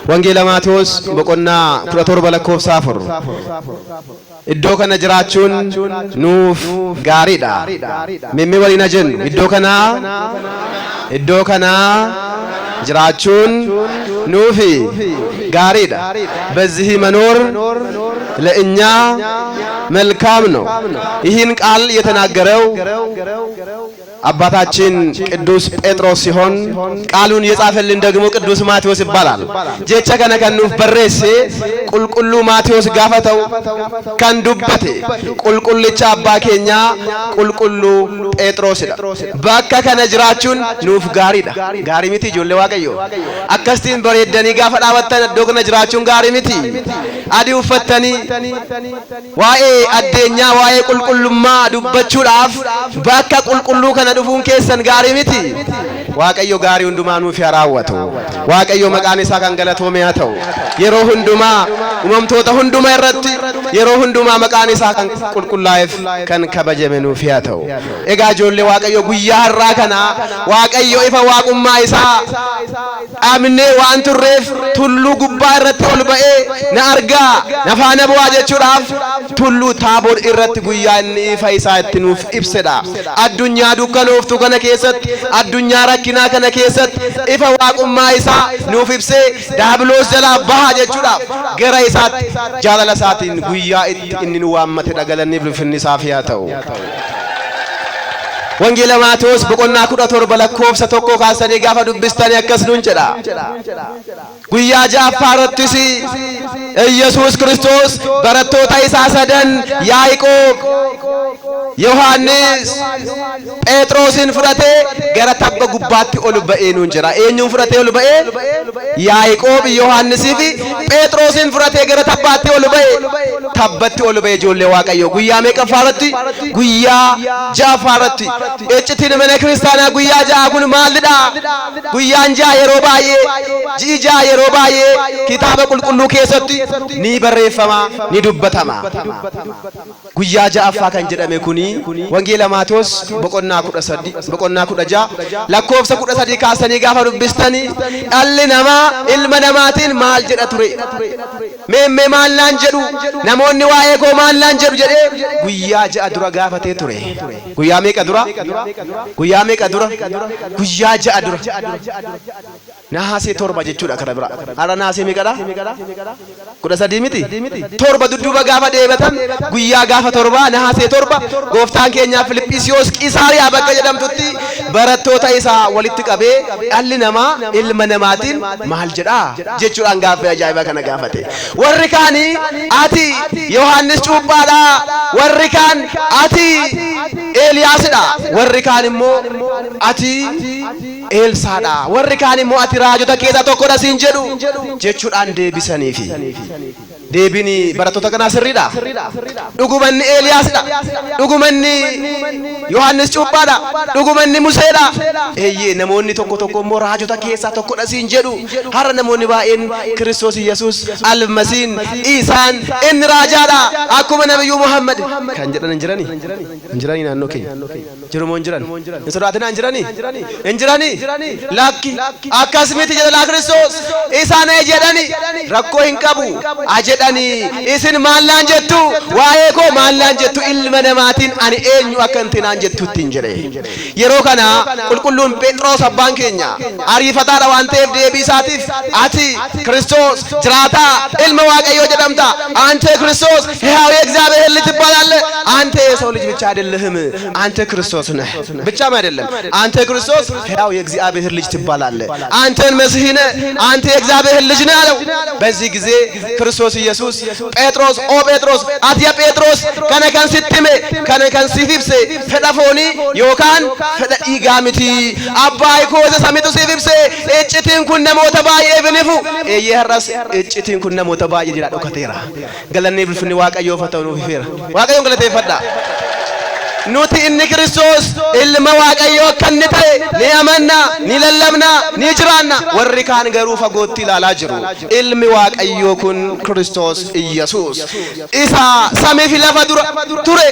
Wangeela Maatewos boqonnaa 17 lakkoofsa 4 iddoo kana jiraachuun nuuf gaariidha. Mimmi waliin jennu iddoo kana jiraachuun nuuf gaariidha. በዚህ መኖር ለእኛ መልካም ነው። ይህን ቃል የተናገረው አባታችን ቅዱስ ጴጥሮስ ሲሆን ቃሉን የጻፈልን ደግሞ ቅዱስ ማቴዎስ ይባላል። ጀቻ ከነከኑፍ በሬሴ ቁልቁሉ ማቴዎስ ጋፈተው ከንዱበቴ ቁልቁልቻ አባኬኛ ቁልቁሉ ጴጥሮስ ዳ ባካ ከነጅራቹን ኑፍ ጋሪዳ ጋሪ ሚቲ ጆሌ ዋቀዮ አከስቲን በሬደኒ ጋፈዳወተን ዶግነ ጅራቹን ጋሪ ሚቲ አዲ ውፈተኒ ዋኤ አደኛ ዋኤ ቁልቁሉማ ዱበቹዳፍ ባካ ቁልቁሉ ዱፉን keessan gaarii miti waaqayyo gaarii hundumaa nuuf yaraawwatu waaqayyo maqaan isaa kan galatoome haa ta'u yeroo hundumaa uumamtoota hundumaa irratti yeroo hundumaa maqaan isaa kan qulqullaa'eef kan kabajame nuuf haa ta'u egaa ijoollee waaqayyo guyyaa har'aa kana waaqayyo ifa waaqummaa isaa dhaamnee waan turreef tulluu gubbaa irratti ol ba'ee na argaa na faana bu'aa jechuudhaaf tulluu taaboor irratti guyyaa inni ifa isaa itti nuuf ibsedha. Addunyaa dukkanoftu kana keessatti addunyaa rakkinaa kana keessatti ifa waaqummaa isaa nuuf ibsee daabiloos jalaa bahaa jechuudhaaf gara isaatti jaalala isaatiin guyyaa itti inni nu waammate dhagalanniif ulfinni isaaf haa ta'u. Wangeela Maatewos boqonnaa 17 lakkoofsa 1 kaasanii gaafa dubbistanii akkas nuun jedha. Guyyaa ja'affaarrattis Yesuus Kiristoos barattoota isaa sadan Yaaqoob, Yohaannis, Phexrosin fudhatee gara tabba gubbaatti ol ba'ee nuun jedha. Eenyuun fudhatee ol ba'ee? Yaaqoob, Yohaannisii fi Phexrosin fudhatee gara tabbaatti ol ba'ee. Tabbatti ol ba'ee ijoollee waaqayyo guyyaa meeqaffaarratti? Guyyaa ja'affaarratti. Eccitiin mana kiristaanaa guyyaa ja'a kun maalidha? Guyyaan ja'a yeroo baay'ee ji'i ja'a yeroo baay'ee kitaaba qulqulluu keessatti ni barreeffama ni dubbatama. Guyyaa ja'affaa kan jedhame kuni Wangeela Maatewos boqonnaa 16 lakkoofsa 13 kaasanii gaafa dubbistanii dhalli namaa ilma namaatiin maal jedha ture? Meemmee maal naan jedhu? Namoonni waa'ee koo maal naan jedhu jedhee guyyaa ja'a dura gaafatee ture. Guyyaa meeqa dura? Guyyaa meeqa dura? Guyyaa ja'a dura. Naasee 7 jechuudha kana bira. Ara naasee meeqadha? 13 miti? 7 dudduuba gaafa deebatan guyyaa gaafa 7 naasee 7 gooftaan keenya Filiphisiyoos Qisaariyaa bakka jedhamtutti barattoota isaa walitti qabee dhalli namaa ilma namaatiin maal jedha jechuudhaan gaaffii ajaa'ibaa kana gaafate. Warri kaani ati Yohaannis Cuuphaadha, warri kaan ati Eeliyaasidha, warri kaan immoo ati Eelsaadha, warri kaan immoo ati raajota keessaa tokkodha siin jedhu jechuudhaan deebisaniifi. Deebini barattoota kanaa sirriidha. Dhugumanni Eeliyaasidha, dhugumanni Yohaannis Cuuphaadha, dhugumanni Museedha. Eeyyee namoonni tokko tokko immoo raajota keessaa tokkodha siin jedhu. Har'a namoonni baay'een Kiristoos Yesuus Almasiin Isaan inni raajaadha akkuma Nabiyyuu Muhammad kan jedhan hin jiranii? Hin jiranii naannoo keenya? Jiru moo hin jiran? Hin sodaatinaa hin jiranii? Hin jiranii? Lakki akkas miti jedha Kiristoos isaan jedhani rakkoo hin qabu ajedhani isin maal naan jettu? Waa'ee koo maal naan jettu? Ilma namaatiin ani eenyu akka inti naan jettutti hin jedhe. Yeroo kana qulqulluun Phexros abbaan keenya ariifataadha waan ta'eef deebii isaatiif ati Kiristoos jiraataa ilma Waaqayyoo jedhamta. አንተ ክርስቶስ ሕያው የእግዚአብሔር ልጅ ትባላለህ። አንተ የሰው ልጅ ብቻ አይደለህም፣ አንተ ክርስቶስ ነህ። ብቻም አይደለም አንተ ክርስቶስ ሕያው የእግዚአብሔር ልጅ ትባላለህ። አንተን መሲህ ነህ፣ አንተ የእግዚአብሔር ልጅ ነህ አለው። በዚህ ጊዜ ክርስቶስ ኢየሱስ ጴጥሮስ ኦ ጴጥሮስ አትያ ጴጥሮስ ከነከን ሲትሜ ከነከን ሲፊብሴ ፈዳፎኒ ዮካን ፈዳኢጋሚቲ አባይ ኮዘ ሰሚቱ ሲፊብሴ እጭቲን ኩን ነሞተ ባየ ብንፉ እየራስ እጭቲን ኩን ነሞተ ባየ ጅራ ዶከቴራ ገለኔ ብልፍኒ ዋቀዮ ፈተው ነው ፊፌራ ዋቀዮ ገለቴ ፈዳ nuti inni Kiristoos ilma Waaqayyoo kan ni ta'e ni amanna ni lallabna ni jiraanna warri kaan garuu fagootti ilaalaa jiru ilmi Waaqayyoo kun Kiristoos Iyyesuus isa samii fi lafa dura ture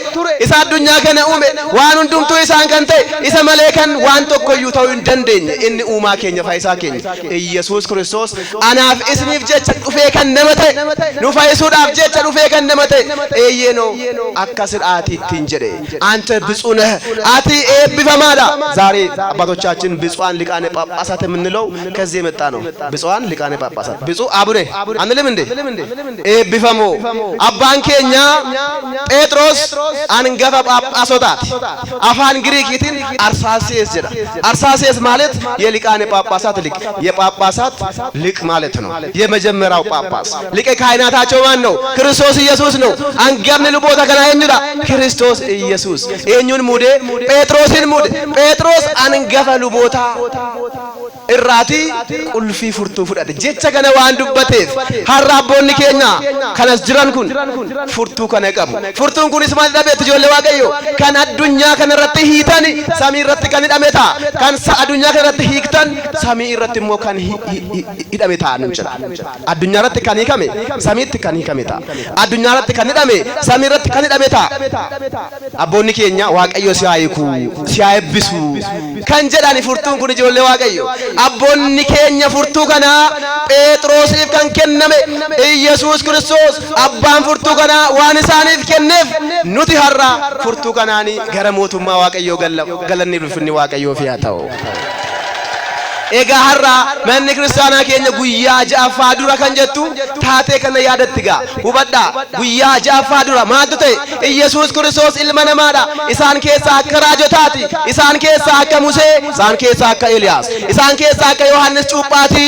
isa addunyaa kana uume waan hundumtuu isaan kan ta'e isa malee kan waan tokko iyyuu ta'uu hin dandeenye inni uumaa keenya faayisaa keenya Iyyesuus Kiristoos anaaf isiniif jecha dhufee kan nama ta'e nu faayisuudhaaf jecha dhufee kan nama ta'e eeyyeno akka sir'aatiitti jedhe አንተ ብፁዕ ነህ አቲ ኤብበማዳ ዛሬ አባቶቻችን ብፁዓን ሊቃነ ጳጳሳት የምንለው ከዚህ የመጣ ነው ብፁዓን ሊቃነ ጳጳሳት ብፁዕ አቡነ አንልም እንዴ ኤብፈሞ አባንኬኛ ጴጥሮስ አንገፈ ጳጳሶታት አፋን ግሪክይትን አርሳሴስ ጀዳ አርሳሴስ ማለት የሊቃነ ጳጳሳት ሊቅ የጳጳሳት ሊቅ ማለት ነው የመጀመሪያው ጳጳስ ሊቀ ካህናታቸው ማን ነው ክርስቶስ ኢየሱስ ነው አንገብን ልቦታ ከናይንዳ ክርስቶስ ኢየሱስ eenyuun muude Phexrosin muude Phexros angafa luboota irraati qulfii furtuu fudhate jecha kana waan dubbateef har'a abboonni keenya kanas jiran kun furtuu kana qabu furtuun kunis maal dhabeetti ijoollee Waaqayyo kan addunyaa kana irratti hiitan samii irratti kan hidhame ta'a kan addunyaa kana irratti hiiktan samii irratti immoo kan hidhame ta'a nun jira addunyaa irratti kan hiikame samiitti kan hiikame ta'a addunyaa irratti kan hidhame samii irratti kan hidhame ta'a abboonni keenya Waaqayyo si haayiku si haayibbisu kan jedhani furtuun kun ijoollee Waaqayyo abboonni keenya furtuu kana Phexrosiif kan kenname Iyyesuus Kiristoos abbaan furtuu kana waan isaaniif kenneef nuti har'a furtuu kanaani gara mootummaa Waaqayyoo galanni ulfinni Waaqayyoof haa ta'u Ega har'a manni kiristaanaa keenya guyyaa ja'affaa dura kan jettu taatee kana yaadatti gaa hubadha guyyaa ja'affaa dura maaltu ta'e Iyyesuus Kiristoos ilma namaadha isaan keessaa akka raajotaati isaan keessaa akka Musee isaan keessaa akka Eliyaas isaan keessaa akka Yohannis Cuuphaati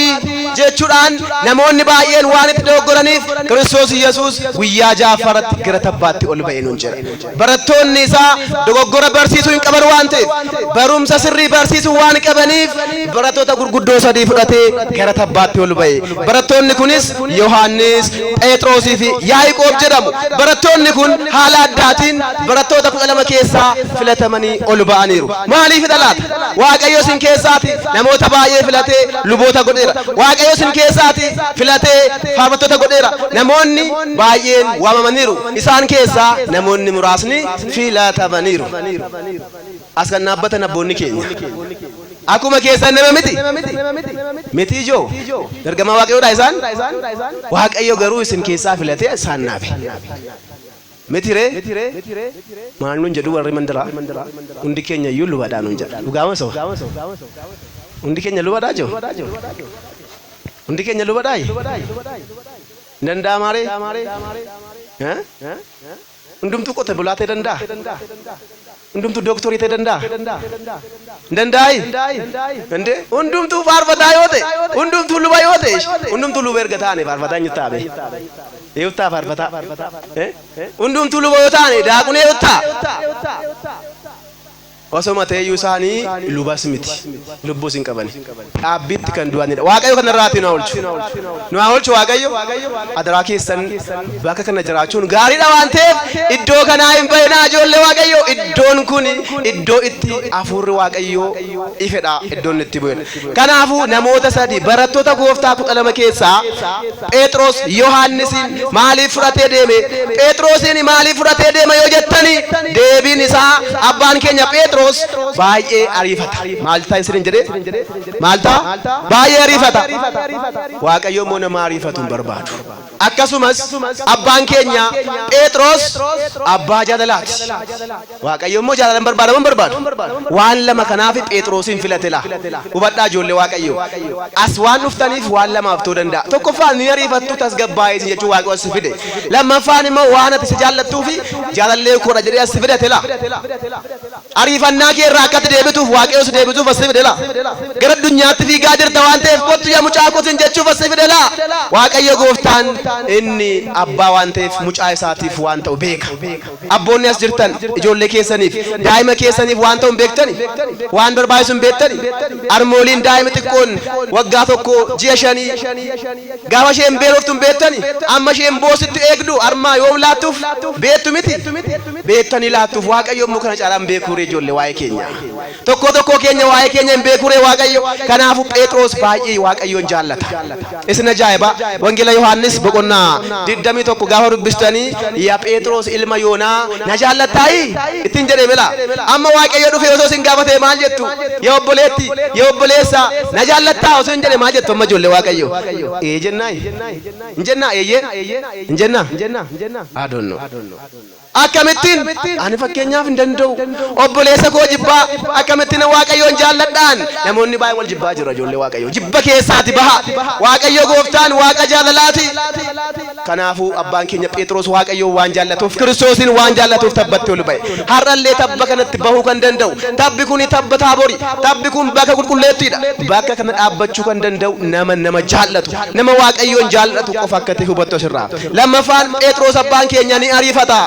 jechuudhaan namoonni baay'een waan itti dogoggoraniif Kiristoos Iyyesuus guyyaa ja'affaatti gara tabbaatti ol ba'ee nun jira barattoonni isaa dogoggora barsiisuu hin qaban waan ta'eef barumsa sirrii barsiisuu waan qabaniif barattoota gurguddoo sadii fudhatee gara tabbaatti ol ba'e barattoonni kunis Yohannis Phexrosii fi Yaaqoob jedhamu barattoonni kun haala addaatiin barattoota 12 keessaa filatamanii ol ba'aniiru maaliif dhalaata Waaqayyo isin keessaati namoota baay'ee filatee luboota godheera Waaqayyo isin keessaati filatee faarfattoota godheera namoonni baay'een waamamaniiru isaan keessaa namoonni muraasni filatamaniiru as kan dhaabbatan abboonni keenya Akuma keessan nama miti ijoo ergama Waaqayyoodha isaan Waaqayyo garuu isin keessaa filatee isaan naafe mitire maal nun jedhu warri mandara hundi keenya iyyuu lubaadhaa nun jedha dhugaama soo hundi keenya lubaadhaa joo hundi keenya lubaadhaa danda'a maaree hundumtuu qote bulaatee danda'a hundumtuu dooktorii ta'e danda'a danda'ai ende hundumtuu faarfataa yoo ta'e hundumtuu luba yoo ta'e hundumtuu luba erga taane faarfataa hin taabe eeyutaa faarfataa hundumtuu luba yoo taane daaqunee eeyutaa osoma ta'eyyuu isaanii lubas miti lubbus hin qabani dhaabbitti kan du'anidha Waaqayyo kana irraati nu oolchu Waaqayyo adaraa keessan bakka kana jiraachuun gaariidha waan ta'eef iddoo kanaa hin bahinaa ijoollee Waaqayyo iddoon kun iddoo itti hafuurri Waaqayyo ifedha iddoon itti bu'edha kanaafuu namoota sadii barattoota gooftaa 12 keessaa Phexros Yohannisin maaliif fudhatee deeme Phexrosin maaliif fudhatee deeme yoo jettani deebiin isaa abbaan keenya Phexros baay'ee ariifata maalta isin jedhe maalta baay'ee ariifata Waaqayyo immoo nama ariifatu hin barbaadu akkasumas abbaan keenya Phexros abbaa jaalalaati Waaqayyo immoo jaalalan barbaadu waan lama kanaaf Phexrosin filate la hubadhaa ijoollee Waaqayyo as waan dhuftaniif waan lamaaf ta'uu danda'a tokkoffaan ni ariifattu tasgabbaa'ee jechuun Waaqayyo as fide lammaffaan immoo waan ati jaallattuu fi jaalallee koodha jedhee as fidate la ariifannaa kee irraa akkatti deebituuf Waaqayyo si deebisuuf as fide la gara addunyaatti fiigaa jirta waan ta'eef kottu yaa mucaa kootiin jechuuf as fide la waaqayyo gooftaan inni abbaa waan ta'eef mucaa isaatiif waan ta'u beeka. Abboonni as jirtan ijoollee keessaniif daa'ima keessaniif waan ta'u beektani waan barbaachisu beektani armooliin daa'ima xiqqoon waggaa tokko ji'a 5 gaafa isheen beeloftu beektani amma isheen boositti eegdu armaa yoom laattuuf beektu miti beektani laattuuf waaqayyo immoo kana caalaan beekuure ijoollee waa'ee keenya tokko keenya waa'ee keenya hin beekuure waaqayyo kanaafu Phexros baay'ee waaqayyoon jaallata. Isin ajaa'iba wangeela Yohaannis boqonnaa 21 gaafa dubbistanii yaa Phexros ilma Yoonaa na jaallattaayi ittiin jedhee mila amma waaqayyo dhufee osoo isin gaafatee maal jettu yaa obboleetti yaa obboleessa na jaallattaa osoo hin jedhee maal jettu amma ijoollee waaqayyo jennaa injennaa injenna I don't know. Akkamittiin ani fakkeenyaaf hin danda'u obboleessa koo jibbaa akkamittiin waaqayyoon jaalladhaan namoonni baay'ee wal jibbaa jira ijoollee waaqayyo jibba keessaati baha waaqayyo gooftaan waaqa jaalalaati. Kanaafuu abbaan keenya Phexros waaqayyoon waan jaallatuuf Kiristoosin waan jaallatuuf tabbatti ol ba'e har'allee tabba kanatti bahuu kan danda'u tabbi kun tabba Taaboori tabbi kun bakka qulqulleettiidha bakka kana dhaabbachuu kan danda'u nama jaallatu nama waaqayyoon jaallatu qofa akka ta'e hubattu asirraa. Lammaffaan Phexros abbaan keenya ni ariifata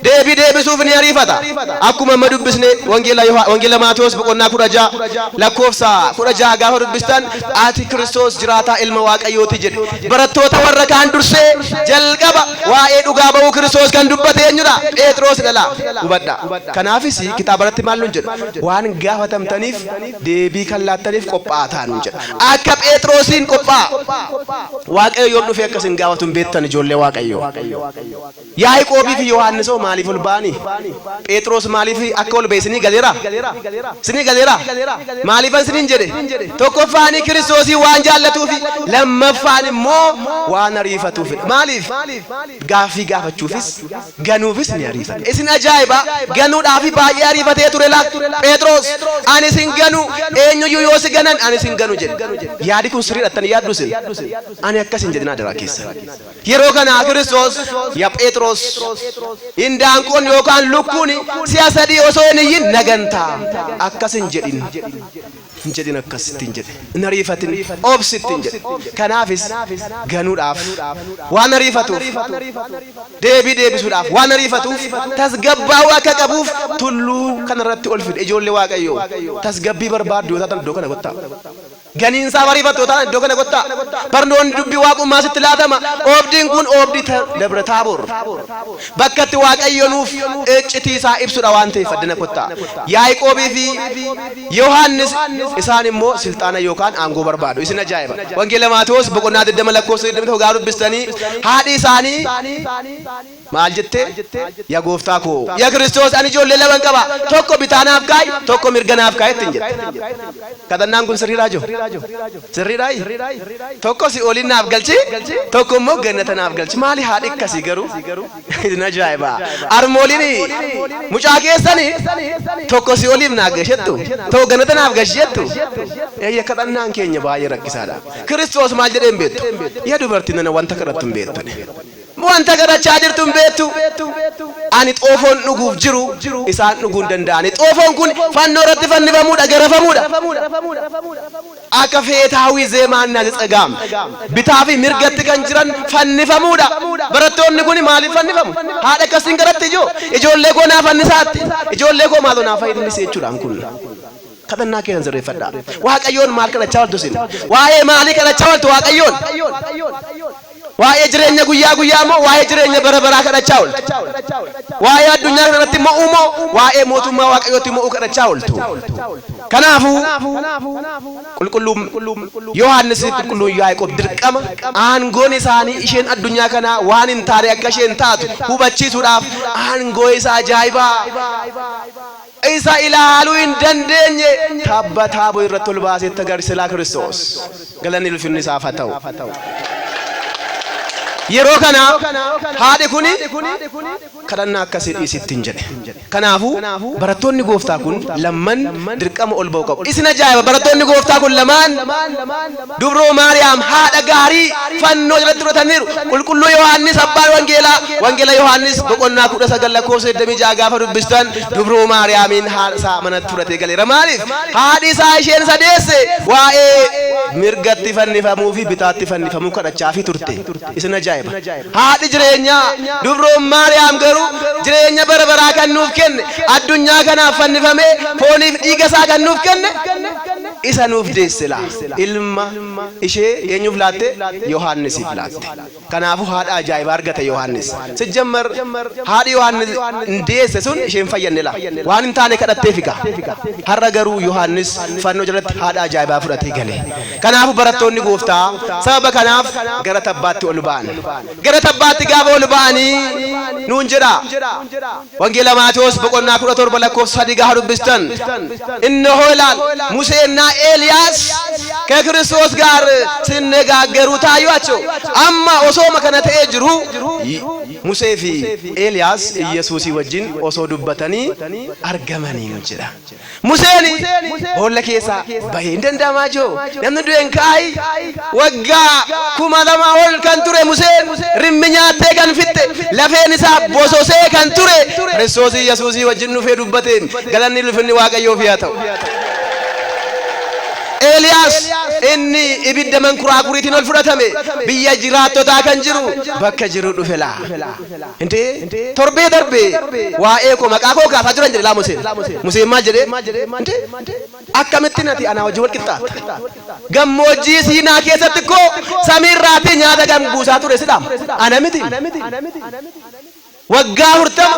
deebisuuf ni ariifata akkuma amma dubbisne wangeela Maatewos boqonnaa 16 lakkoofsa 16 gaafa dubbistan ati Kiristoos jiraataa ilma waaqayyooti jedhe barattoota warra kaan dursee jalqaba waa'ee dhugaa ba'uu Kiristoos kan dubbate eenyudha Phexros dhala hubadha. Kanaafis kitaabarratti maal nuun jedha waan gaafatamtaniif deebii kan laattaniif qophaa'aa ta'aa nuun jedha akka Phexrosiin qophaa'a waaqayyo yoom dhufee akkas hin gaafatu beektan ijoollee waaqayyo. Yaaqoobii fi Yohaannis maaliif ol ba'anii Phexros maaliif akka ol ba'e isinii galeera maaliifan isiniin jedhe tokkoffaanii Kiristoosii waan jaallatuufi lammaffaan immoo waan ariifatuufi maaliif gaaffii gaafachuufis ganuufis ni ariifate. Isin ajaa'iba ganuudhaafi baay'ee ariifatee ture Phexros ani isin ganu eenyuyyuu yoo si ganan ani isin ganu jedhe yaadi kun sirriidhaan yaaddu isin ani akkas hin jedhinaa daraa keessa yeroo kana Kiristoos yaa Phexros indaanqoon yookaan lukkuun si'a sadii osoo hin iyyin nagantaa akkas hin jedhin akkasittiin jedhe hin ariifatin obsittiin jedhe. Kanaafis ganuudhaaf waan ariifatuuf deebisuudhaaf waan ariifatuuf tasgabbaa'uu akka qabuuf tulluu kanarratti ol fide ijoollee waaqayyoo tasgabbii barbaaddu yoo taatan iddoo kana gottaa ganiinsaa bariifatu yoo taatan iddoo kana gottaa barnoonni dubbii waaqummaa sitti laatama oobdiin kun oobdii Dabra Taaboor bakka itti waaqayyo nuuf iccitiisaa ibsudha waan ta'eef addana kottaa. Yaaqoobii fi Yohaannis isaan immoo silxaana yookaan aangoo barbaadu. Isin ajaa'iba wangeela Maatewos boqonnaa 20 lakkoofsa 20 gaa dubbistanii haadhi isaanii maal jette yaa gooftaa koo yaa Kiristoos ani ijoollee lama qaba tokko bitaanaaf kaayi tokko mirganaaf kaayi ittiin jette. Kadhannaan kun sirriidhaa jiru sirriidhaa tokko si oliin naaf galchi tokko immoo gannata naaf galchi maali haadhi akkasii garuu isin ajaa'iba armooliin mucaa keessanii tokko si oliif naaf galchettu tokko gannata naaf galchettu eeyya kadhannaan keenya baay'ee rakkisaadha. Kiristoos maal jedhee hin beektu yaa dubartiin nana wanta kadhattu hin beektu wanta kadhachaa jirtu hin beektu ani xoofoon dhuguuf jiru isaan dhuguu hin danda'ani xoofoon kun fannoo irratti fannifamuudha garafamuudha akka feetaawii zeemaan na tsagaam bitaa fi mirgatti kan jiran fannifamuudha. Barattoonni kun maaliif fannifamu haadha akkasiin garatti ijoollee koo naa fannisaatti ijoollee koo maaloo naa fayyadamni jechuudhaan kun kadhannaa keessan sirreeffadhaa. Waaqayyoon maal kadhachaa ooltu sin waa'ee maalii kadhachaa ooltu waaqayyoon waa'ee jireenya guyyaa moo waa'ee jireenya bara baraa kadhachaa ooltu waa'ee addunyaa kanatti mo'uu moo waa'ee mootummaa waaqayyootti mo'uu kadhachaa ooltu. Kanaafuu qulqulluun Yohaannis qulqulluun Yaaqoob dirqama aangoon isaanii isheen addunyaa kanaa waan hin taane akka isheen taatu hubachiisuudhaaf aangoo isaa ajaa'ibaa isa ilaaluu hin dandeenye tabba Taaboo irratti ol baasetti agarsiisa Kiristoos galanni ulfinni isaaf haa ta'u. يروكنا هذا كوني كرنا كسر يستين جد كنافو براتوني قوفتا كون لمن دركام أولبوكا إسنا جاي براتوني قوفتا كون لمن دبرو مريم هذا غاري فنو جلترو تنير كل يوحنس أبار وانجيلا يوحنس بقولنا كودا سجل كوس دمي جاغا فرد بستان دبرو مريم إن هذا من تورته قال رماليف هذه سايشين سديس واي مرغتي فني فمو في بتاتي فني فمو كذا شافي تورته إسنا جاي هذه جرينيا دبرو مريم غرو جرينيا بربرا كان نوفكن الدنيا كان فني فمه فوني إيجاسا كان نوفكن إسا نوف ديسلا إلما إشي ينوفلاته يوحنس يفلاته كنافو هذا أجايب أرجع يوحنس سجمر هذا يوحنس ديس سون إشي مفينلا وان إنتاني كذا تفيكا هرجرو يوحنس فنو جلت هذا أجايب أفراتي قلي كنافو براتوني قوفتا سبب كناف قرأت باتي أولبان قرأت باتي قابو أولباني نونجرا وانجيلا ماتوس بقولنا كل تور بلاكوس صديقة هارب بستان إنه لان موسى إلياس ككريستوس غار سنغا غروتا يواتشو أما أسوما كانت أجرو موسى في إلياس يسوسي وجين أسو دبتني أرجماني نجرا موسى هو لك يسا بهندن داماجو نمدو إنكاي وجا كوما دما هول كنتوري موسى رمينيا تيجان فيت لفين ساب بوسوسي كنتوري كريستوس يسوسي وجين نفيد دبتين قالني لفني واقع يوفياتو إلياس إني إبيد من كرا كريتين الفراتمي بيجراتو تاكن جرو بك جرو دفلا إنتي تربي دربي وإيكو مكاكو كافجران جري لا موسى ما جري إنتي أكملتناتي أنا وجوال كتات جم موجي سينا كيساتكو سمير راتي نيادا جم بوساتو رسلام أنا متي وجا هرتا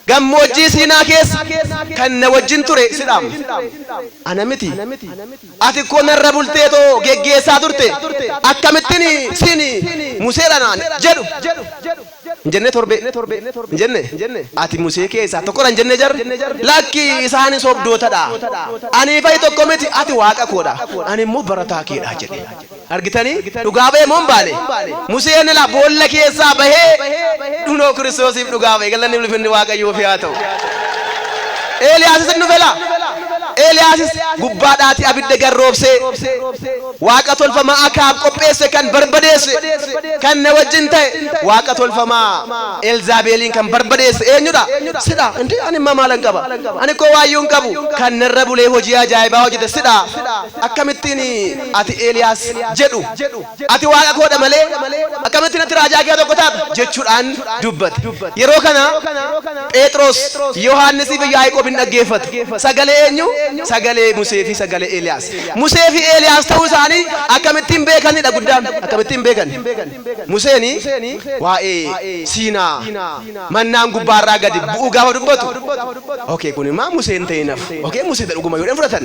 gammoojjii siinaa keessa kan na wajjin ture sidhaam ana miti ati ko narra bulteetoo geggeessaa turte akkamittiin sini museedhaan jedhu njenne torbe njenne ati musee keessa tokkoran jenne jar lakki isaani sobdootadha ani fay tokko miti ati waaqa koodha ani immoo barataa keedha jedhe argitanii dhugaa ba'e moon baale museen la boolla keessa bahee dhunoo kiristoosiif dhugaa ba'e galanni ulfinni waaqayyoo fi haa ta'u Eliyaas nu fela Eliyaas gubbaadhaati abidda garroobsee waaqa tolfamaa akaab qopheesse kan barbadeesse kan na wajjin ta'e waaqa tolfamaa Elzaabeeliin kan barbadeesse eenyudha sidha indi ani maalan qaba ani ko waayyuun qabu kan narra bulee hojii ajaa'ibaa hojjete sidha akkamittiin ati Eliyaas jedhu ati waaqa koodha malee akkamittiin ati raajaa kee tokko taata jechuudhaan dubbate yeroo kana Phexros Yohaannis fi Yaaqoob dhaggeeffate sagalee eenyu sagalee Musee fi sagalee Eliyaas Musee fi Eliyaas ta'uu isaanii akkamittiin beekanidha guddaan akkamittiin beekan Museeni waa'ee Siinaa mannaan gubbaarraa gadi bu'uu gaafa dubbatu okay kun immoo Museen ta'inaaf okay Musee dhuguma yoo fudhatan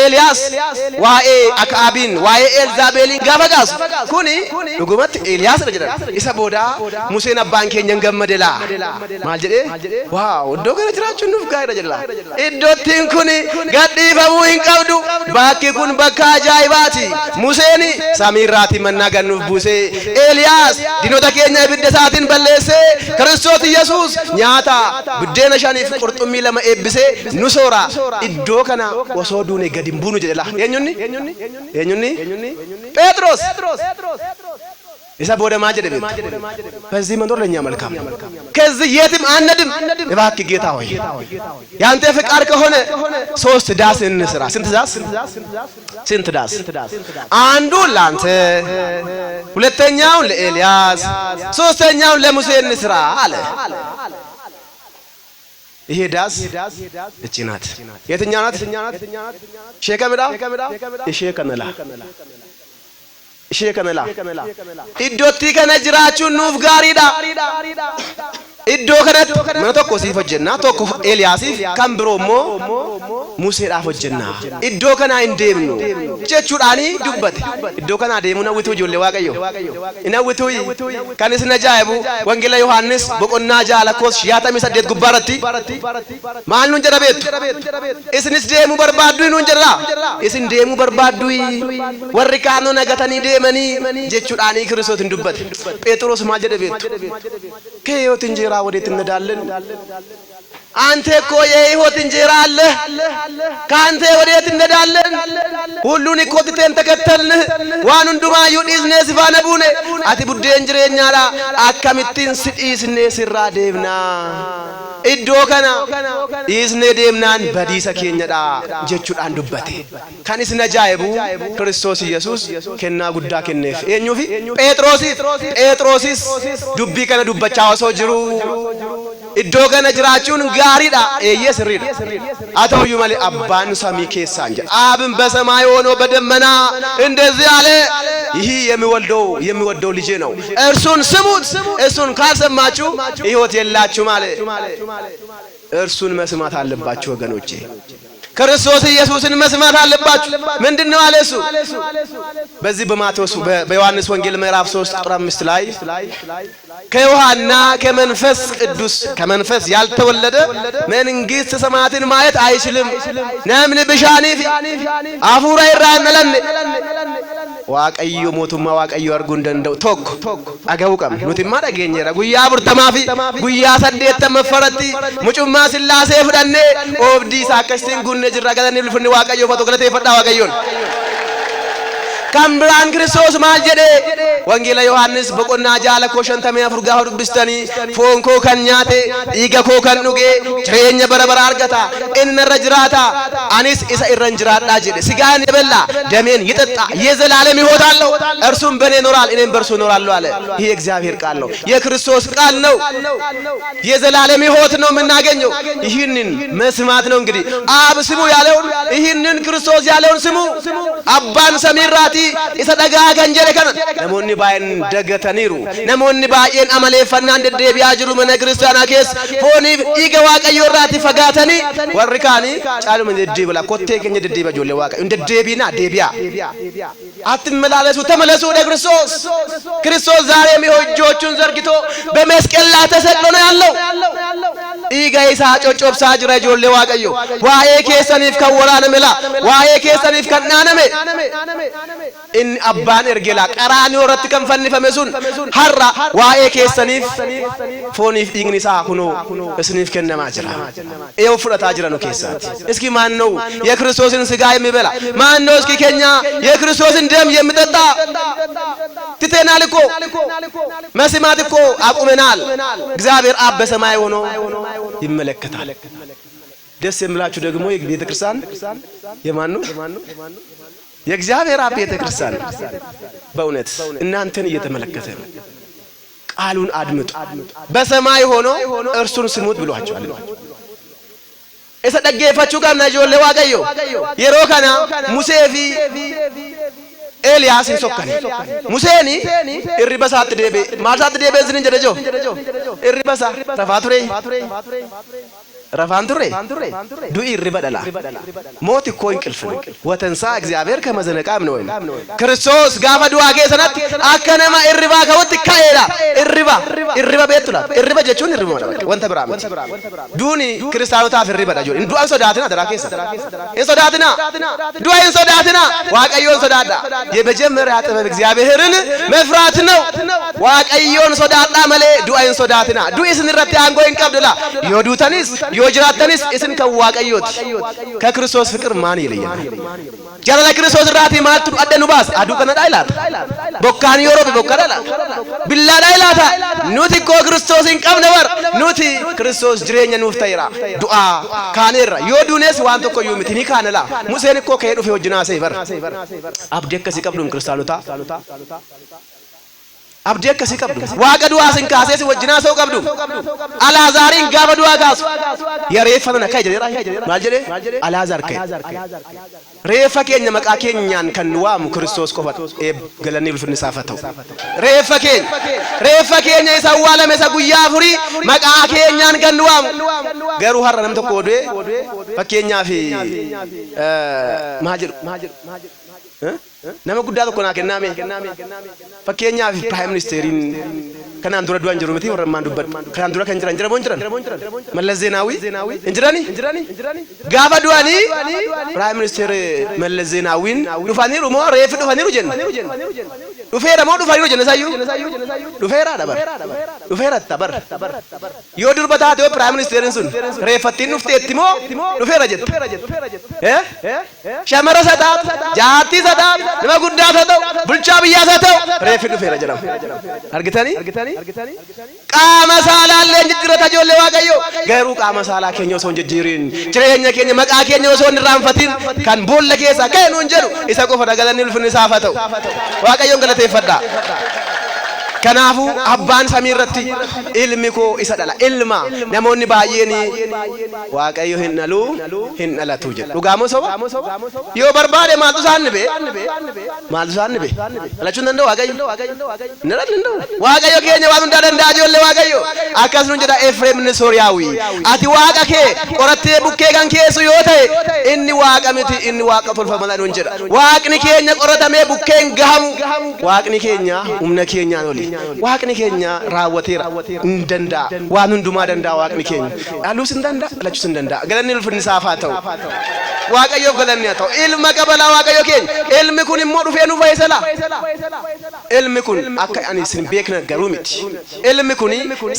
Eliyaas waa'ee Akaabiin waa'ee Elzaabeeliin gaafa gaasu kuni dhugumatti Eliyaas jedha isa booda Museen abbaan keenyan gammadela maal jedhee waaw iddoo kana jiraachuun nuuf gaariidha jedha iddootiin kuni gadhiifamuu hin qabdu bakki kun bakka ajaa'ibaati Museeni samiirraati mannaa gannuuf buusee Eliyaas dinoota keenya ibidda isaatiin balleessee Kiristoos Yesuus nyaata buddeena 5 qurxummii 2 eebbisee nu soora iddoo kana osoo duune gadi hin buunu jedhe eenyunni Phexros إذا بودا ما جدّي بس ما دور لنيا ملكام كذا يتم أندم يبغى كي جيتا هوي يعني تفك أرك هنا سوست داس النسرة سنت داس أندو لانت ولا تنياون لإلياس سوست تنياون لموسى النسرة على إيه داس الجنات يتنيانات شيء كمدا إيش كنلا ishee kana la iddootti kana jiraachuun nuuf gaariidha iddoo kanatti mana tokko siif hojjenna tokko Eeliyaasiif kan biroo immoo Museedhaaf hojjenna iddoo kanaa hin deemnu jechuudhaani dubbate iddoo kanaa deemuu nawwituu ijoollee Waaqayyo inawwituu kan isin ajaa'ibu wangeela Yohaannis boqonnaa 6 lakkoofsa 68 gubbaarratti maal nuun jedha beektu isinis deemuu barbaaddu nuun jedha isin deemuu barbaaddu warri kaanoo nagatanii deemanii jechuudhaani Kiristoos hin dubbate Phexros maal jedha beektu ከሕይወት እንጀራ ወዴት እንሄዳለን አንተ እኮ የሕይወት እንጀራ አለ ካንተ ወዴት እንሄዳለን ሁሉን እኮ ትተን ተከተልን ዋን ሁንዱማዩ ዲስኔ ሲፋነቡኔ አቲ ቡዴን ጅሬኛላ አከሚቲን ሲዲስኔ ሲራ ዴምና ኢዶ ከና ዲስኔ ዴምናን በዲሰ ኬኛዳ ጀቹዳን ዱበቴ ካንስ ነጃይቡ ክርስቶስ ኢየሱስ ከና ጉዳ ከነፍ ኤኙፊ ጴጥሮሲስ ዱቢ ከነ ዱበቻው ሰው ጅሩ iddoo kana jiraachuun gaariidha eeyyee sirriidha አተውዩ ማለ አባን ሰሚ ኬሳን አብን በሰማይ ሆኖ በደመና እንደዚህ አለ ይህ የሚወደው ልጄ ነው እርሱን ስሙት እርሱን ካልሰማችሁ ሕይወት የላችሁ ማለት እርሱን መስማት አለባችሁ ወገኖቼ ክርስቶስ ኢየሱስን መስማት አለባችሁ ምንድነው አለ እሱ በዚህ በማቴዎስ በዮሐንስ ወንጌል ምዕራፍ 3 ቁጥር 5 ላይ ከዮሐና ከመንፈስ ቅዱስ ከመንፈስ ያልተወለደ መንግስት ሰማያትን ማየት አይችልም ነምን ብሻኒፍ አፉራ ይራነለን ዋቀዩ ሞቱማ ዋቀዩ አርጉ እንደው ቶክ አገውቀም ኑቲማ ደገኘራ ጉያ ቡርተማፊ ጉያ ሰደተ መፈረቲ ሙጩማ ስላሴ ፍዳኔ ኦብዲ ሳከስቲን ጉነ ጅራ ገደኒ ልፍኒ ዋቀዩ ፈቶ ገለቴ ፈዳ ዋቀዩን ካምብራን ክርስቶስ ማልጀደ ወንጌላ ዮሐንስ በቆና ጃለ ኮሸንተመ አፍርጋ ሁድብስተኒ ፎንኮ ከኛቴ ኢገኮ ከንዱጌ ጅሬኛ በረበራ አርገታ እነረጅራታ አኒስ ኢሳ ኢረንጅራዳ ጀደ ስጋን የበላ ደሜን ይጠጣ የዘላለም ሕይወት አለው እርሱም በኔ ኖራል እኔም በርሱ ኖራለሁ አለ ይሄ እግዚአብሔር ቃል ነው የክርስቶስ ቃል ነው የዘላለም ሕይወት ነው የምናገኘው ይህንን መስማት ነው እንግዲህ አብ ስሙ ያለውን ይህንን ክርስቶስ ያለውን ስሙ አባን ሰሚራቲ isa dhagaa kan jedhe kana namoonni baay'een dagataniiru namoonni baay'een amaleeffannaan deddeebi'aa jiru mana kiristaanaa keessa fooniif dhiiga waaqayyoo irraati fagaatanii warri kaanii caaluma deddeebila kottee keenya deddeebi'a ijoollee waaqayyo hin deddeebiinaa deebi'a አትመላለሱ ተመለሱ ወደ ክርስቶስ ዛሬም እጆቹን ዘርግቶ በመስቀል ላይ ተሰቅሎ ነው ያለው ዲጋ ኢሳ ጮጮብሳ ጅራ ጆሌ ዋቀዮ ዋዬ ኬሰኒፍ ከወራነ መላ ዋዬ ኬሰኒፍ ከናነመ ኢን አባን እርጌላ ቀራኒ ወረት ከንፈንፈመሱን ሐራ ዋዬ ኬሰኒፍ ፎኒፍ ዲግኒሳ ሁኖ እስኒፍ ከነማ ጅራ ኤው ፍረታ ጅራ ነው ኬሳት እስኪ ማን ነው የክርስቶስን ስጋ የሚበላ ማን ነው እስኪ ከኛ የክርስቶስን ደም የሚጠጣ ትተናል እኮ መስማት እኮ አቁመናል እግዚአብሔር አብ በሰማይ ሆኖ ይመለከታል ደስ የሚላችሁ ደግሞ የቤተ ክርስቲያን የማን ነው የእግዚአብሔር አብ ቤተ ክርስቲያን በእውነት እናንተን እየተመለከተ ነው ቃሉን አድምጡ በሰማይ ሆኖ እርሱን ስሙት ብሏቸዋል እሰደገፈችሁ ጋር ናጆሌ ዋቀዮ የሮካና ሙሴፊ ኤልያስ እንሶከኒ ሙሴኒ እሪበሳት ደቤ ማሳት ደቤ ዝን ጀደጆ እሪበሳ ተፋቱሬ ረፋንቱሬ ዱኢ ሪበደላ ሞት እኮ እንቅልፍ ነው ወተንሳ እግዚአብሔር ከመዘነቃም ነው ክርስቶስ ጋፋ ዱአ ከሰናት አከነማ እሪባ ከወት ካኤላ እሪባ ቤቱላ እሪባ ጀቹን እሪባ ማለት ወንተ ብራም ዱኒ ክርስቲያኖታ ፍሪባ ዳጆ እንዱአን ሶዳትና ደራኬሳ እንሶዳትና ዱአን ሶዳትና ዋቀዮን ሶዳዳ የመጀመሪያ ጥበብ እግዚአብሔርን መፍራት ነው ዋቀዮን ሶዳዳ መለ ዱአን ሶዳትና ዱኢስ ንረተ አንጎ እንቀብደላ ይወዱተንስ ዮጅራተንስ እስን ከዋቀዮት ከክርስቶስ ፍቅር ማን ይለያል ጀራላ ክርስቶስ ራቲ ማልቱ አደኑ ባስ አዱ ከነዳ ይላል ቦካን ዮሮብ ቦካዳላ ቢላዳ ይላታ ኑቲ ኮ ክርስቶስን ቀብነበር ኑቲ ክርስቶስ ጅሬኛ ኑፍታይራ ዱአ ካኔራ ዮዱኔስ ዋንቶ ኮ ዩሚቲ ኒካነላ ሙሴን ኮ ከሄዱ ፈውጅና ሰይበር አብደከ ሲቀብሉም ክርስቲያኖታ abdii akkasii qabdu waaqa du'aa sin kaasee si wajjinaa soo qabdu Alaazaariin gaafa du'aa kaasu yaa reeffa sana ka'e jedheera maal jedhee Alaazaar ka'e reeffa keenya maqaa keenyaan kan waamu Kiristoos qofa galanii ulfinni isaaf haa ta'u reeffa keenya isa awwaalame isa guyyaa afurii maqaa keenyaan kan waamu garuu har'a nam tokko odee fakkeenyaaf maal jedhu nama guddaa tokko naa kenname fakkeenyaaf Prime Ministeriin kanaan dura du'an jiru miti warra maan dubbadhu kanaan dura kan jira moo jiran Mallas Zeenaawi injirani gaafa du'anii Prime Minister Mallas Zeenaawiin dhufaniiru moo reeffi dhufaniiru jenna dhufeera moo dhufaniiru jenna sayyuu dhufeera tabar yoo durba taate Prime Ministeriin sun reeffattiin dhufteetti moo dhufeera jetta shamara sataat jaartii sataat nama guddaa ta'u bulchaa biyyaa ta'u reeffi dhufeera jedhama argitanii qaama saalaallee jijjiirata ijoollee waaqayyoo garuu qaama saalaa keenya osoo hin jijjiirin jireenya keenya maqaa keenya osoo hin irraanfatin kan boolla keessaa ka'e nuun jedhu isa qofa dhagalanni ulfinni isaaf haa ta'u waaqayyoon galateeffadhaa. Kanaafu abbaan samii irratti ilmi koo isa dhala ilma namoonni baay'een waaqayyo hin dhalatu jedhu dhugaamoo soba yoo barbaade maaltu isaan nibe dhalachuu hin danda'u waaqayyo keenya waan hundaa danda'a ijoollee waaqayyo akkas nuun jedha Efreem inni Sooriyaawi ati waaqa kee qorattee bukkee kan keessu yoo ta'e inni waaqa miti inni waaqa tolfamaa nuun jedha waaqni keenya qoratamee bukkeen gahamu waaqni keenya humna keenyaan oli waaqni keenya raawwateera hin danda'a waan hundumaa danda'a waaqni keenya dhaluus hin danda'a dhalachuus hin danda'a galanni ulfinni isaaf haa ta'u waaqayyoof galanni haa ta'u ilma qabalaa waaqayyo keenya ilmi kun immoo dhufee nu fayyisala ilmi kun akka ani isin beekna garuu miti ilmi kun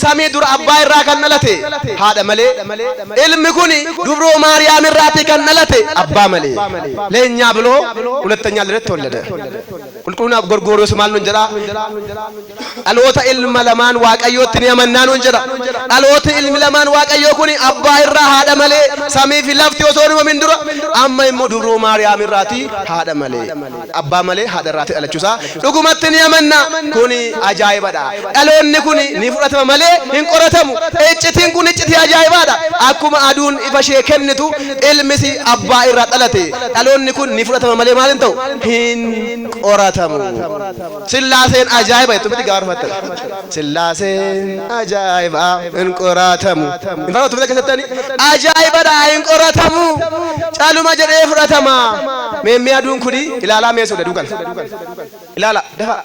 samii dura abbaa irraa kan dhalate haadha malee ilmi kun dubroo maariyaam irraati kan dhalate abbaa malee leenyaa ብሎ ሁለተኛ ልደት ተወለደ ቁልቁልና ጎርጎርዮስ ማል ነው እንጀራ dhaloota ilma lamaan waaqayyootti ni amannaa nuun jedha dhaloota ilmi lamaan waaqayyoo kun abbaa irraa haadha malee samii fi lafti osoo uumamin dura amma immoo dubroo maariyaam irraati haadha malee abbaa malee haadha irraati dhalachuusaa dhugumatti ni amannaa kun ajaa'ibadha dhaloonni kun ni fudhatama malee hin qoratamu iccitiin kun iccitii ajaa'ibaadha akkuma aduun ifa ishee kennitu ilmisi abbaa irraa dhalate dhaloonni kun ni fudhatama malee maal hin ta'u hin qoratamu sillaaseen ajaa'iba jettu miti gaarfata Sillaaseen ajaa'iba hin qoratamu hin fakkatu bita keessatti ajaa'ibadha hin qoratamu caaluma jedhee fudhatama meemmee aduun kuni ilaalaa meesudha duukan ilaala dafa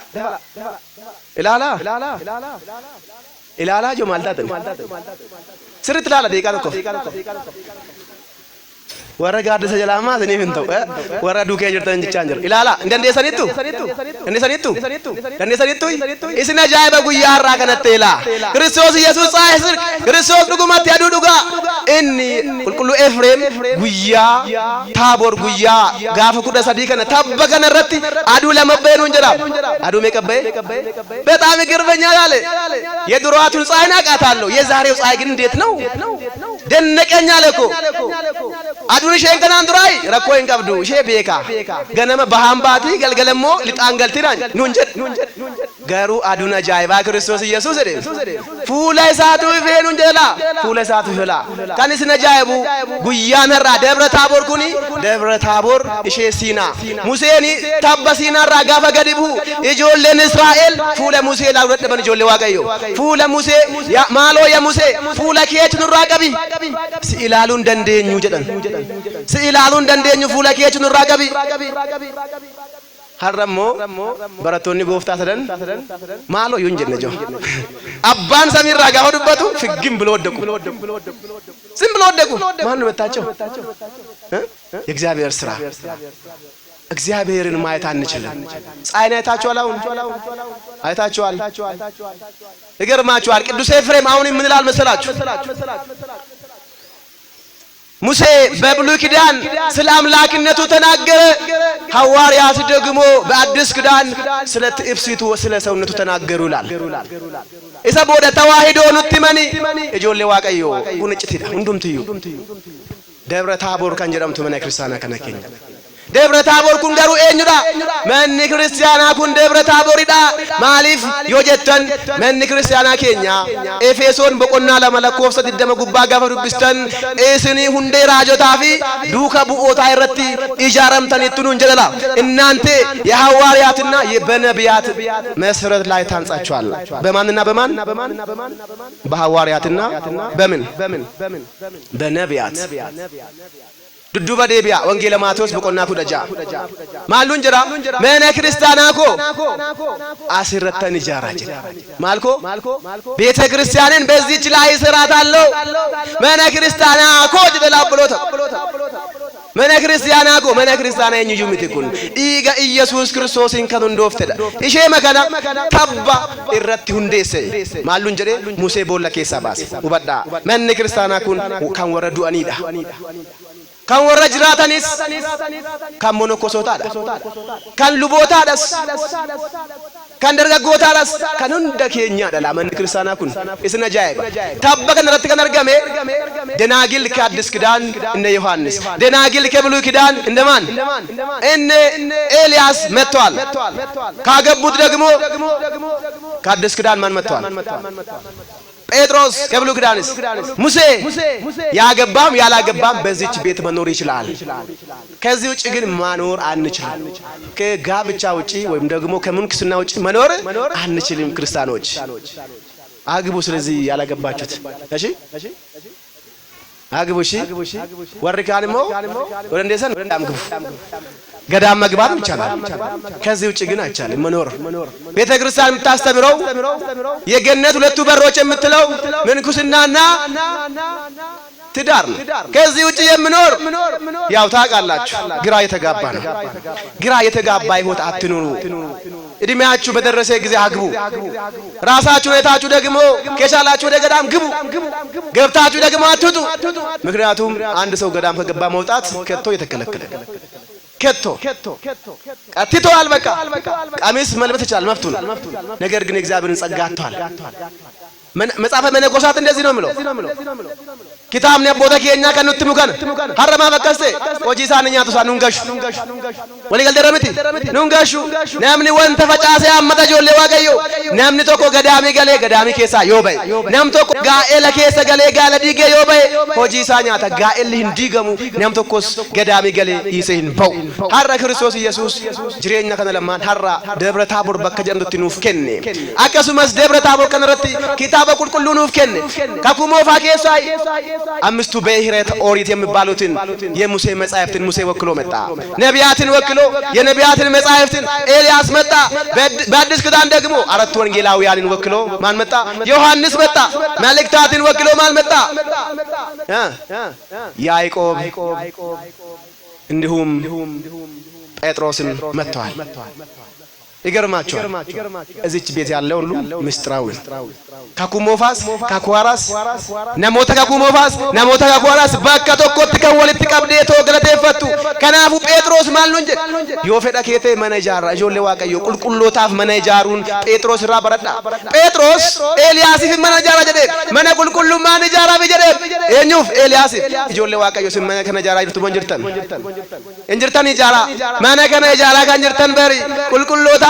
ilaalaa joo maal taatan sirriitti ilaala deeqaa tokko warra gaaddisa jalaa maasaniif hin ta'u warra duukee jirtan jechaan jira ilaala hin dandeessanittu isin ajaa'iba guyyaa har'aa kanatti ilaa Kiristoos Yesuus saayisir Kiristoos dhugumatti aduu dhugaa inni qulqulluu Efreem guyyaa Taaboor guyyaa gaafa 13 kana tabba kana irratti aduu lama beenuun jedha aduu meeqa bee በጣም ይገርመኛል አለ የድሮዋቱን ፀሐይ ናቃታለሁ የዛሬው ፀሐይ ግን እንዴት ነው ደነቀኝ አለ እኮ aduun isheen kanaan duraa rakkoo hin qabdu ishee beeka ganama bahaan baati galgalammoo lixaan galtiraan nuun jedhu garuu aduun ajaa'ibaa Kiristoos Yesuus jedhe fuula isaatu ifee nuun jedha fuula isaatu ifela kan isin ajaa'ibu guyyaan har'aa Dabra Taaboor kuni Dabra Taaboor ishee Siinaa Museen tabba Siinaa irraa gaafa gadi bu'u ijoolleen Israa'el fuula Musee laa dadhaban ijoollee Waaqayyo fuula Musee maaloo ya Musee fuula keetu nurraa qabi si ilaaluun dandeenyu jedhan si ilaaluun dandeenyu fuula keetu nurraa qabi har'ammoo barattoonni gooftaa sadan maaloo yoo hin jenne joo abbaan samiirraa gaafa dubbatu figgin ብሎ ወደቁ ዝም ብሎ ወደቁ ማን ነው መታቸው የእግዚአብሔር ስራ እግዚአብሔርን ማየት አንችልም ፀሐይን አይታችኋል አሁን አይታችኋል ይገርማችኋል ቅዱስ ኤፍሬም አሁን ምን ይላል መሰላችሁ ሙሴ በብሉይ ኪዳን ስለ አምላክነቱ ተናገረ ሐዋርያት ደግሞ በአዲስ ኪዳን ስለ ትዕፍሲቱ ስለ ሰውነቱ ተናገሩ ይላል ኢሳ ቦደ ተዋሂዶ ኑትመኒ እጆሌ ዋቀዮ ጉንጭቲዳ ሁንዱምትዩ ደብረ ታቦር ካን ጀራምቱ መና ክርስቲያና ከነከኝ ደብረ ታቦር ኩን ገሩ ኤኙዳ መኒ ክርስቲያና ኩን ደብረ ታቦሪዳ ማሊፍ ዮጀተን መኒ ክርስቲያና ኬኛ ኤፌሶን በቆና ለመለኮፍሰ ድደመ ጉባ ጋፈ ዱብስተን ኤስኒ ሁንዴ ራጆታፊ ዱከ ቡኦታ ይረቲ ኢጃረምተን ይቱኑን ጀለላ እናንተ የሐዋርያትና የበነቢያት መሰረት ላይ ታንጻችኋል በማንና በማን በሐዋርያትና በምን በነቢያት ዱዱባ ዴቢያ ወንጌለ ማቴዎስ በቆና ኩደጃ ማሉን ጀራ መነ ክርስቲያናኮ አስረተን ጃራጅ ማልኮ ቤተ ክርስቲያንን በዚህች ላይ እሰራታለሁ መነ ክርስቲያናኮ ድበላብሎታ መነ ክርስቲያናኮ መነ ክርስቲያና የኝጁምትኩን ኢጋ ኢየሱስ ክርስቶስን ከንዶፍተዳ ኢሼ መከና ተባ ኢረቲ ሁንዴሰ ማሉን ጀሬ ሙሴ ቦላ ኬሳ ባስ ውበዳ መነ ክርስቲያናኩን ካን ወረዱ አኒዳ kan warra jiraatanis kan monokosootaadha kan lubootaadhas kan dargaggootaadhas kan hunda keenyaadha laamanni kiristaanaa kun isin ajaa'iba tabba kanarratti kan argame denaagil ka addis kidaan inne yohannis denaagil ka ብሉይ ኪዳን እንደማን እነ ኤልያስ መጥቷል ካገቡት ደግሞ ከአዲስ ኪዳን ማን መጥቷል ጴጥሮስ ከብሉይ ኪዳንስ ሙሴ ያገባም ያላገባም በዚህች ቤት መኖር ይችላል ከዚህ ውጪ ግን መኖር አንችልም ከጋብቻ ውጪ ወይም ደግሞ ከምንኩስና ውጪ መኖር አንችልም ክርስቲያኖች አግቡ ስለዚህ ያላገባችሁት እሺ አግቡ እሺ ወርካንሞ ወደ እንደሰን ወንዳም ግቡ ገዳም መግባት ይቻላል ከዚህ ውጪ ግን አይቻልም መኖር ቤተ ክርስቲያን የምታስተምረው የገነት ሁለቱ በሮች የምትለው ምንኩስናና ትዳር ነው ከዚህ ውጪ የምኖር ያው ታውቃላችሁ ግራ የተጋባ ነው ግራ የተጋባ ህይወት አትኑሩ እድሜያችሁ በደረሰ ጊዜ አግቡ ራሳችሁ የታችሁ ደግሞ ከቻላችሁ ወደ ገዳም ግቡ ገብታችሁ ደግሞ አትውጡ ምክንያቱም አንድ ሰው ገዳም ከገባ መውጣት ከቶ የተከለከለ ከቶ ቀጥቶ አልበቃ ቀሚስ መልበስ ይችላል መፍቱ ነው ነገር ግን እግዚአብሔርን ጸጋ አጥቷል መጽሐፈ መነኮሳት እንደዚህ ነው የሚለው ኪታብኒ አቦታ ኬኛ ከኑት ሙከን ሐረማ በቀስቴ ኦጂሳንኛ ተሳኑንጋሹ ወሊገል ደረምቲ ኑንጋሹ ናምኒ ወንተ ፈጫሴ አመታ ጆሌ ዋቀዮ ናምኒ ቶኮ ገዳሚ ገሌ ገዳሚ ኬሳ ዮበይ ናም ቶኮ ጋኤለ ኬሰ ገሌ ጋለ ዲጌ ዮበይ ኦጂሳኛ ታ ጋኤል እንዲገሙ ናም ቶኮስ ገዳሚ ገሌ ይሰይን በው ሐረ ክርስቶስ ኢየሱስ ጅሬኛ ከነለማን ሐራ ደብረ ታቦር በከጀንዱት ኑፍ ከኔ አከሱመስ ደብረ ታቦር ከነረቲ ኪታበ ቁልቁሉ ኑፍ ከኔ ካኩሞ ፋኬሳይ አምስቱ በኢህረት ኦሪት የሚባሉትን የሙሴ መጻሕፍትን ሙሴ ወክሎ መጣ ነቢያትን ወክሎ የነቢያትን መጻሕፍትን ኤልያስ መጣ በአዲስ ኪዳን ደግሞ አራት ወንጌላውያንን ወክሎ ማን መጣ ዮሐንስ መጣ መልእክታትን ወክሎ ማን መጣ ያዕቆብ እንዲሁም ጴጥሮስም መጥተዋል ይገርማችኋል እዚች ቤት ያለው ሁሉ ምስጥራዊ ካኩሞፋስ ካኩዋራስ ነሞታ ካኩሞፋስ ነሞታ ካኩዋራስ በከቶኮት ከወልት ቀብዴቶ ገለቴፈቱ ከናፉ ጴጥሮስ ማልኑንጀ ዮፌዳ ኬቴ መነጃራ ጆሌ ዋቀዮ ቁልቁሎታፍ መነጃሩን ጴጥሮስ ራ በረዳ ጴጥሮስ ኤልያስ መነጃራ ጀደ መነ ቁልቁሉ ማነጃራ በጀደ የኙፍ ኤልያስ ጆሌ ዋቀዮ ስመነ ከነጃራ ይርቱ መንጀርተን እንጀርተን ይጃራ መነ ከነጃራ ጋንጀርተን በሪ ቁልቁሎታ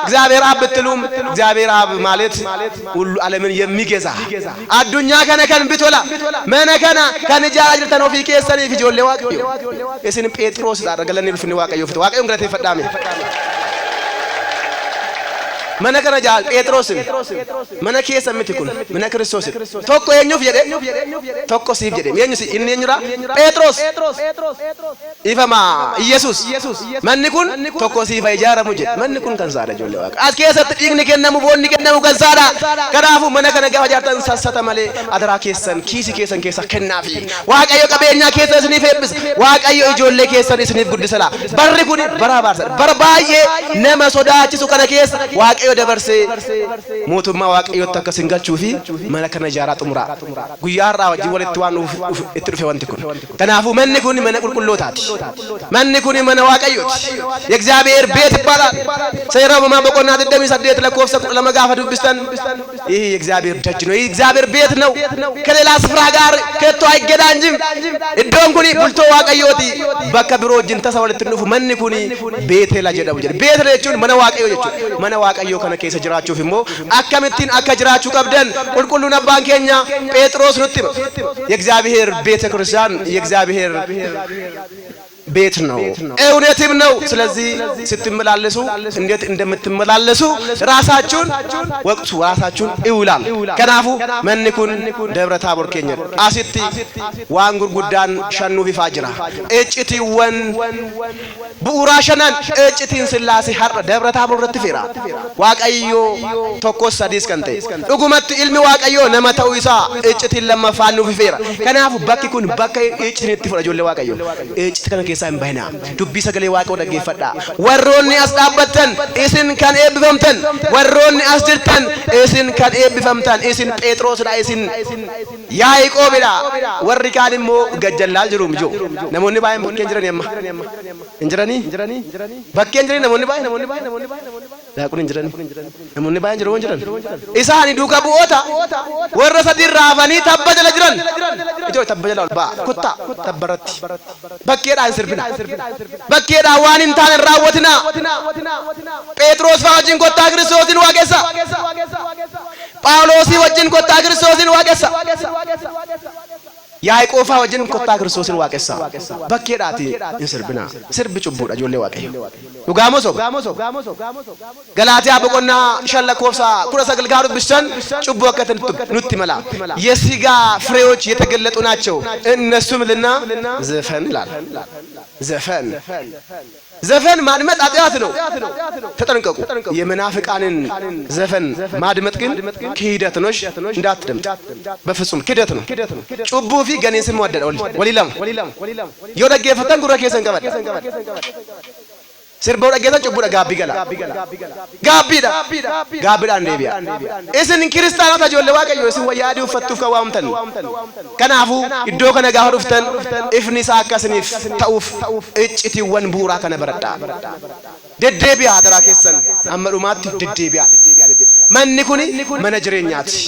እግዚአብሔር አብ ብትሉም እግዚአብሔር አብ ማለት ሁሉ ዓለምን የሚገዛ አዱኛ ከነከን ብትወላ መነከና ከንጃራ ጅርተን ኦፊ ኬሰኒ ፊጆሌ ዋቀዮ እስን ጴጥሮስ ዳረገለን ይልፍኒ ዋቀዮ ፍት ዋቀዮ እንግረቴ ፈዳሜ መነ ከነጃል ጴጥሮስን መነ ኬሰ ምትኩን መነ ክርስቶስ ቶኮ የኙፍ የደ ቶኮ ሲብ የደ የኙስ ኢንየኙራ ጴጥሮስ ኢፈማ ኢየሱስ መንኩን ቶኮ ሲፋ ይጃረሙ ጀ መንኩን ከንሳዳ ጆሌ ዋቀ አስኬሰት ዲግኒ ከነሙ ቦኒ ከነሙ ከንሳዳ ከራፉ መነ ከነጋ ጃርተን ሰሰተ መሌ አደራ ኬሰን ኪሲ ኬሰን ኬሳ ከናፊ ዋቀዮ ቀበኛ ኬሰን ስኒ ፈብስ ዋቀዮ ጆሌ ኬሰን ስኒ ጉድሰላ በርኩን በራባር በርባዬ ነመ ሶዳቺ ሱከነ ኬስ ዋቀ waaqayyo dabarsee mootummaa waaqayyo takka singalchuu fi mana kana ijaaraa xumuraa guyyaa har'aa wajjin walitti waan itti dhufe wanti kun kanaafuu manni kun mana qulqullootaati manni kun mana waaqayyooti የእግዚአብሔር ቤት ይባላል ሰይራው በማበቆና ደደም ይሰደት ለኮፍ ሰቁ ለመጋፈ ዱብስተን ይሄ የእግዚአብሔር ደጅ ነው የእግዚአብሔር ቤት ነው ከሌላ ስፍራ ጋር ከቶ አይገናኝም እዶን ኩኒ ቡልቶ ዋቀዮቲ በከብሮ ጅን ተሰወልት ንፉ መን ኩኒ ቤት ለጀደው ጀ ቤት ለቹን መነ ዋቀዮ ጀቹ መነ ዋቀዮ ከነ ከሰ ጅራቹ ፍሞ አከምቲን አከጅራቹ ቀብደን ቁልቁሉ ነባንኬኛ ጴጥሮስ ኑጥም የእግዚአብሔር ቤተ ክርስቲያን የእግዚአብሔር ቤት ነው እውነትም ነው ስለዚህ ስትመላለሱ እንዴት እንደምትመላለሱ ራሳችሁን ወቅቱ ራሳችሁን ይውላል ከናፉ መንኩን ደብረ ታቦር ከኛ አሲቲ ዋንጉር ጉዳን ሸኑ ቢፋጅራ እጭቲ ወን ቡራሸናን እጭቲን ስላሴ ሐር ደብረ ታቦር ረትፌራ ዋቀዮ ተኮስ አዲስ ከንተ ዱጉመት ኢልሚ ዋቀዮ ነመተው ኢሳ እጭቲን ለመፋኑ ቢፌራ ከናፉ በኪኩን በከ እጭቲን ይትፈራ ጆለ ዋቀዮ እጭት ከነ kesan bahna dubbi sagale waaqoo dhageeffadha warroonni as dhaabbatan isin kan eebbifamtan warroonni as jirtan isin kan eebbifamtan isin Phexrosdha isin Yaaqoobidha warri kaan immoo gajjallaa jiru mijo namoonni baay'een bakkeen jirani amma injirani bakkeen jirani namoonni baay'een daaqun injirani namoonni baay'een jiru jiran isaani duuka bu'oota warra sadii raafanii tabba jala jiran ijo tabba jala ba kutta tabbaratti bakkeedhaan bakkeedha waan hin taane raawwatina Phexros fa wajjin kottaa Kiristoosin waaqessa Phaawulos wajjin kottaa Kiristoosin waaqessa Yaaqoob fa wajjin kottaa Kiristoosin waaqessa bakkeedhaati hin sirbina sirbi cubbuudha ijoollee waaqayyo dhugaamo soba Galaatiyaa boqonnaa 5 lakkoofsa 19 ጋር ብቻን ጭቦ ከተን ኑት ይመላ የሥጋ ፍሬዎች የተገለጡ ናቸው እነሱም ልና ዘፈን ይላል ዘፈን ማድመጥ ኃጢአት ነው ተጠንቀቁ የመናፍቃንን ዘፈን ማድመጥ ግን ክህደት ነው እንዳትደምጥ በፍጹም ክህደት ነው ጭቦ ፊ ገኔን ስም ወደደ ወሊላም ይወደገ ፈተን ጉራ ከሰን ቀበል sirba dhageessa cubbuudha gaabbii gala gaabbiidhaan deebi'a isin kiristaanota ijoollee waaqayyoo isin wayyaa adii uffattuuf kan waamtan kanaafuu iddoo kana gaafa dhuftan ifni isaa akkasiniif ta'uuf iccitiiwwan bu'uuraa kana baradhaa deddeebi'aa daraa keessan amma dhumaatti deddeebi'aa manni kuni mana jireenyaati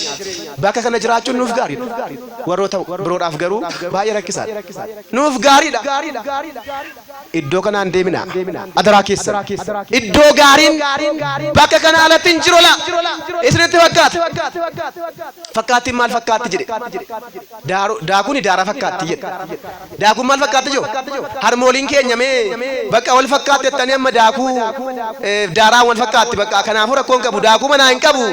bakka kana jiraachuun nuuf gaariidha warroota biroodhaaf garuu baay'ee rakkisaadha nuuf gaariidha iddoo kanaan deemina adaraa keessan iddoo gaariin bakka kana alatti hin jirola isinitti fakkaatti maal fakkaatti jedhe daakuni daara fakkaatti jedhe daakun maal fakkaatti jo harmooliin keenya mee bakka wal fakkaatti jettanii amma daakuu daaraa wal fakkaatti bakka kanaafuu rakkoon qabu daakuu manaa hin qabu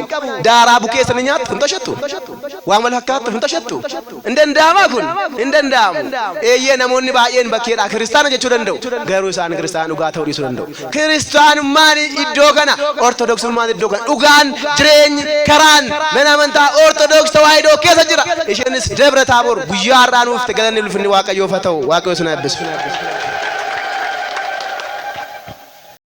daaraa bukeessan nyaattu hin tashattu waan wal fakkaattu hin tashattu hin danda'ama kun hin danda'amu eeyyee namoonni baay'een bakkeedha kiristaana jechuu danda'u garuu isaan kiristaana dhugaa ta'uu dhiisuu danda'u kiristaanummaan iddoo kana ortodoksummaan iddoo kana dhugaan jireenyi karaan mana amantaa ortodoks tawaahidoo keessa jira isheenis Debra Taaboor guyyaa har'aa nuuf galanni ulfinni waaqayyoof haa ta'u waaqayyo sun eebbisu